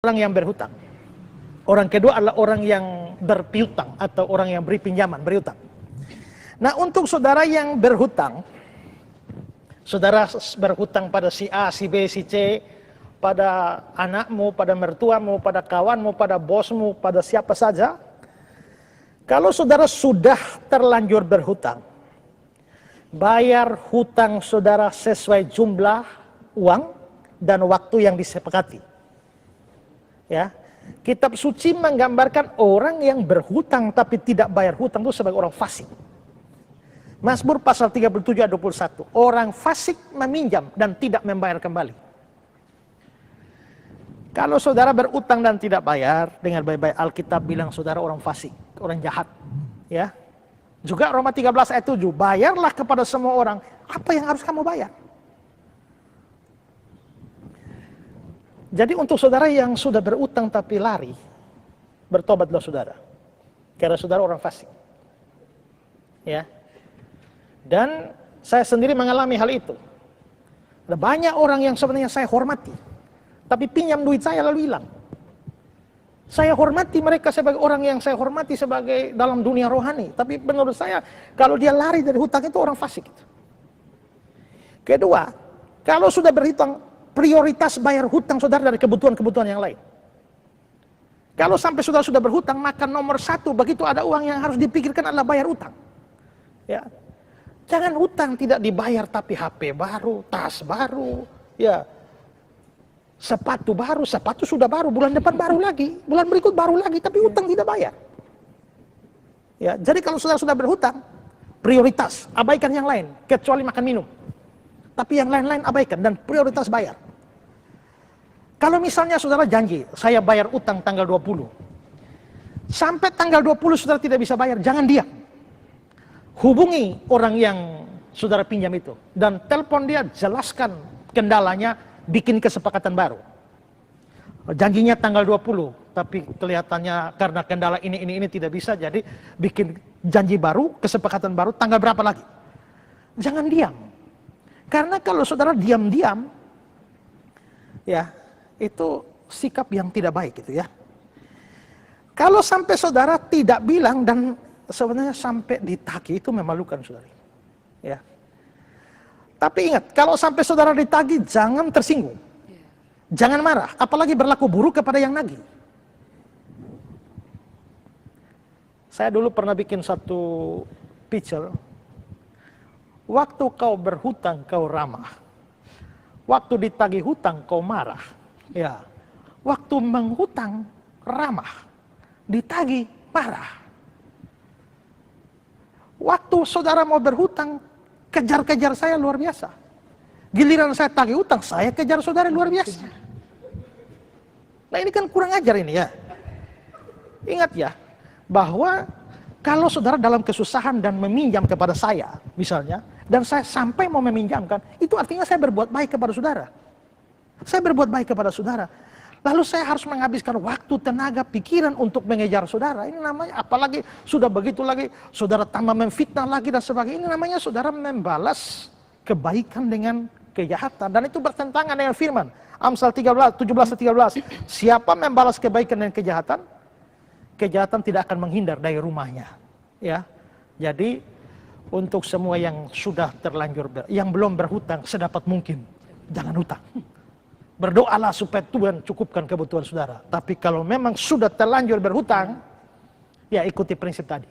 orang yang berhutang. Orang kedua adalah orang yang berpiutang atau orang yang beri pinjaman, berhutang. Nah, untuk saudara yang berhutang, saudara berhutang pada si A, si B, si C, pada anakmu, pada mertuamu, pada kawanmu, pada bosmu, pada siapa saja. Kalau saudara sudah terlanjur berhutang, bayar hutang saudara sesuai jumlah uang dan waktu yang disepakati. Ya, Kitab suci menggambarkan orang yang berhutang tapi tidak bayar hutang itu sebagai orang fasik. Mazmur pasal 37 ayat 21. Orang fasik meminjam dan tidak membayar kembali. Kalau saudara berutang dan tidak bayar, dengan baik-baik Alkitab bilang saudara orang fasik, orang jahat. Ya. Juga Roma 13 ayat 7, bayarlah kepada semua orang apa yang harus kamu bayar. Jadi untuk saudara yang sudah berutang tapi lari, bertobatlah saudara. Karena saudara orang fasik. Ya. Dan saya sendiri mengalami hal itu. Ada banyak orang yang sebenarnya saya hormati, tapi pinjam duit saya lalu hilang. Saya hormati mereka sebagai orang yang saya hormati sebagai dalam dunia rohani. Tapi menurut saya, kalau dia lari dari hutang itu orang fasik. Kedua, kalau sudah berhutang, prioritas bayar hutang saudara dari kebutuhan-kebutuhan yang lain. Kalau sampai saudara sudah berhutang, maka nomor satu begitu ada uang yang harus dipikirkan adalah bayar hutang. Ya, jangan hutang tidak dibayar tapi HP baru, tas baru, ya, sepatu baru, sepatu sudah baru, bulan depan baru lagi, bulan berikut baru lagi, tapi hutang tidak bayar. Ya, jadi kalau saudara sudah berhutang, prioritas abaikan yang lain, kecuali makan minum. Tapi yang lain-lain abaikan dan prioritas bayar. Kalau misalnya saudara janji, saya bayar utang tanggal 20. Sampai tanggal 20 saudara tidak bisa bayar, jangan diam. Hubungi orang yang saudara pinjam itu. Dan telepon dia, jelaskan kendalanya, bikin kesepakatan baru. Janjinya tanggal 20, tapi kelihatannya karena kendala ini tidak bisa, jadi bikin janji baru, kesepakatan baru, tanggal berapa lagi. Jangan diam. Karena kalau saudara diam-diam, ya, itu sikap yang tidak baik gitu ya. Kalau sampai saudara tidak bilang dan sebenarnya sampai ditagih, itu memalukan saudara. Ya. Tapi ingat, kalau sampai saudara ditagih, jangan tersinggung. Jangan marah, apalagi berlaku buruk kepada yang nagih. Saya dulu pernah bikin satu picture. Waktu kau berhutang, kau ramah. Waktu ditagih hutang, kau marah. Ya. Waktu menghutang, ramah. Ditagih, marah. Waktu saudara mau berhutang, kejar-kejar saya luar biasa. Giliran saya tagih hutang, saya kejar saudara luar biasa. Nah ini kan kurang ajar ini ya. Ingat ya, bahwa kalau saudara dalam kesusahan dan meminjam kepada saya, misalnya, dan saya sampai mau meminjamkan, itu artinya saya berbuat baik kepada saudara. Saya berbuat baik kepada saudara. Lalu saya harus menghabiskan waktu, tenaga, pikiran untuk mengejar saudara. Ini namanya, apalagi sudah begitu lagi, saudara tambah memfitnah lagi dan sebagainya. Ini namanya saudara membalas kebaikan dengan kejahatan. Dan itu bertentangan dengan firman. Amsal 17:13. Siapa membalas kebaikan dengan kejahatan, kejahatan tidak akan menghindar dari rumahnya. Ya, jadi untuk semua yang sudah terlanjur, yang belum berhutang, sedapat mungkin jangan hutang. Berdoalah supaya Tuhan cukupkan kebutuhan saudara. Tapi kalau memang sudah terlanjur berhutang, ya ikuti prinsip tadi.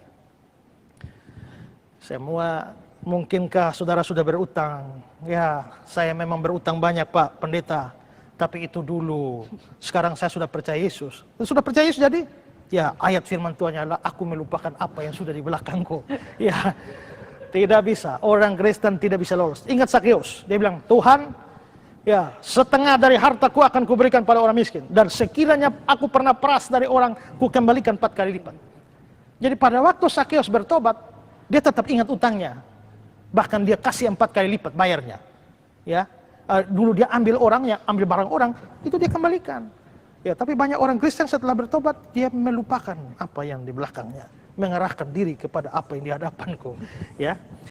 Semua, mungkinkah saudara sudah berutang? Ya, saya memang berutang banyak Pak Pendeta. Tapi itu dulu. Sekarang saya sudah percaya Yesus. Sudah percaya Yesus jadi? Ya, ayat firman Tuhan adalah aku melupakan apa yang sudah di belakangku. Ya, tidak bisa. Orang Kristen tidak bisa lolos. Ingat Sakeus, dia bilang, Tuhan, ya, setengah dari hartaku akan kuberikan pada orang miskin. Dan sekiranya aku pernah peras dari orang, ku kembalikan 4 kali lipat. Jadi pada waktu Sakeus bertobat, dia tetap ingat utangnya. Bahkan dia kasih 4 kali lipat bayarnya. Ya, dulu dia ambil orangnya, ambil barang orang, itu dia kembalikan. Ya, tapi banyak orang Kristen setelah bertobat, dia melupakan apa yang di belakangnya. Mengarahkan diri kepada apa yang di hadapanku. Ya.